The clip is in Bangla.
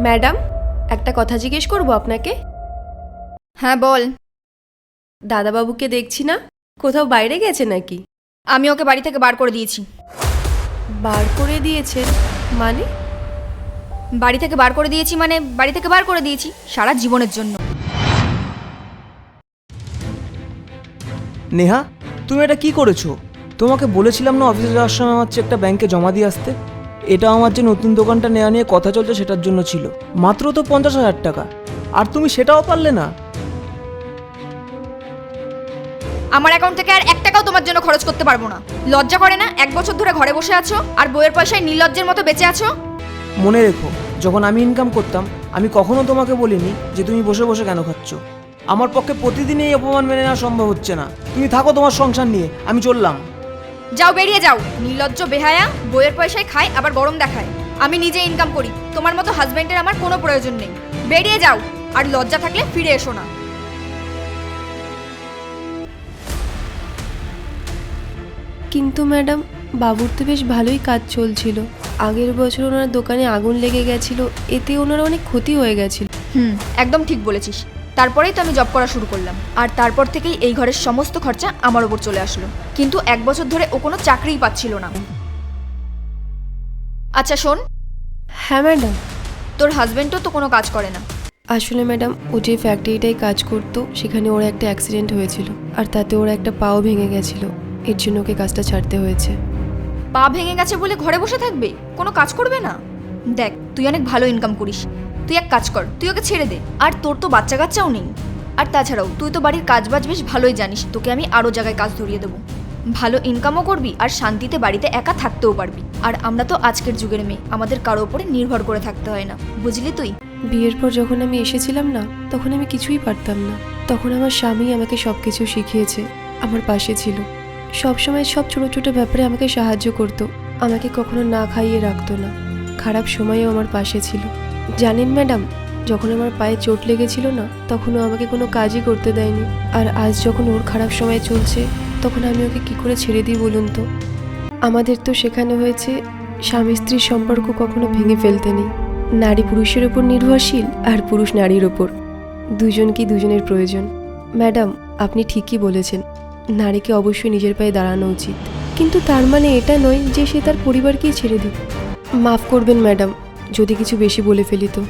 ম্যাডাম, একটা কথা জিজ্ঞেস করব আপনাকে। হ্যাঁ বল। দাদাবাবুকে দেখছি না, কোথাও বাইরে গেছে নাকি? আমি ওকে বাড়ি থেকে বার করে দিয়েছি। বার করে দিয়েছেন মানে? বাড়ি থেকে বার করে দিয়েছি মানে বাড়ি থেকে বার করে দিয়েছি সারা জীবনের জন্য। নেহা, তুমি এটা কি করেছো? তোমাকে বলেছিলাম না অফিসে যাওয়ার সময় আমার চেকটা ব্যাংকে জমা দিয়ে আসতে। এটা আমার যে নতুন দোকানটা নেওয়া নিয়ে কথা চলছে সেটার জন্য ছিল। মাত্র তো 50,000 টাকা, আর তুমি সেটাও পারলে না। আমার অ্যাকাউন্ট থেকে আর 1 টাকাও তোমার জন্য খরচ করতে পারবো না। লজ্জা করে না? 1 বছর ধরে ঘরে বসে আছো আর বইয়ের পয়সায় নির্লজ্জের মতো বেঁচে আছো। মনে রেখো, যখন আমি ইনকাম করতাম আমি কখনো তোমাকে বলিনি যে তুমি বসে বসে কেন খাচ্ছ। আমার পক্ষে প্রতিদিন এই অপমান মেনে নেওয়া সম্ভব হচ্ছে না। তুমি থাকো তোমার সংসার নিয়ে, আমি চললাম। যাও, বেরিয়ে যাও। নির্লজ্জ বেহায়া, বইয়ের পয়সায় খায় আবার গরম দেখায়। আমি নিজে ইনকাম করি, তোমার মতো হাজবেন্ডের আমার কোনো প্রয়োজন নেই। বেরিয়ে যাও, আর লজ্জা থাকলে ফিরে এসো না। কিন্তু ম্যাডাম, বাবুর তো বেশ ভালোই কাজ চলছিল। আগের বছর ওনার দোকানে আগুন লেগে গেছিল, এতে ওনার অনেক ক্ষতি হয়ে গেছিল। একদম ঠিক বলেছিস। তারপরেই তো আমি জব করা শুরু করলাম, আর তারপর থেকেই এই ঘরের সমস্ত খরচা আমার ওপর চলে আসলো। কিন্তু 1 বছর ধরে ও কোনো চাকরিই পাচ্ছিল না। আচ্ছা শোন, হ্যাঁ ম্যাডাম। তোর হাজবেন্ডও তো কোনো কাজ করে না। আসলে ম্যাডাম, ও যে ফ্যাক্টরিটায় কাজ করতো সেখানে ওর একটা অ্যাক্সিডেন্ট হয়েছিল, আর তাতে ওর একটা পাও ভেঙে গেছিল। এর জন্য ওকে কাজটা ছাড়তে হয়েছে। পা ভেঙে গেছে বলে ঘরে বসে থাকবে, কোনো কাজ করবে না? দেখ, তুই অনেক ভালো ইনকাম করিস, তুই এক কাজ কর, তুই ওকে ছেড়ে দে। আর তোর তো বাচ্চা কাচ্চাও নেই। আর তাছাড়াও তুই তো বাড়ির কাজবাজ বেশ ভালোই জানিস, তোকে আমি আরও জায়গায় কাজ ধরিয়ে দেবো। ভালো ইনকামও করবি আর শান্তিতে বাড়িতে একা থাকতেও পারবি। আর আমরা তো আজকের যুগের মেয়ে, আমাদের কারো উপরে নির্ভর করে থাকতে হয় না, বুঝলি তুই? বিয়ের পর যখন আমি এসেছিলাম না, তখন আমি কিছুই পারতাম না। তখন আমার স্বামী আমাকে সব কিছু শিখিয়েছে, আমার পাশে ছিল, সবসময় সব ছোট ছোট ব্যাপারে আমাকে সাহায্য করতো, আমাকে কখনো না খাইয়ে রাখতো না। খারাপ সময়েও আমার পাশে ছিল। জানেন ম্যাডাম, যখন আমার পায়ে চোট লেগেছিল না, তখনও আমাকে কোনো কাজই করতে দেয়নি। আর আজ যখন ওর খারাপ সময় চলছে, তখন আমি ওকে কী করে ছেড়ে দিই বলুন তো? আমাদের তো শেখানো হয়েছে স্বামী স্ত্রীর সম্পর্ক কখনো ভেঙে ফেলতে নেই। নারী পুরুষের ওপর নির্ভরশীল, আর পুরুষ নারীর ওপর। দুজনকেই দুজনের প্রয়োজন। ম্যাডাম, আপনি ঠিকই বলেছেন, নারীকে অবশ্যই নিজের পায়ে দাঁড়ানো উচিত, কিন্তু তার মানে এটা নয় যে সে তার পরিবারকেই ছেড়ে দিক। মাফ করবেন ম্যাডাম যদি কিছু বেশি বলে ফেলি তো।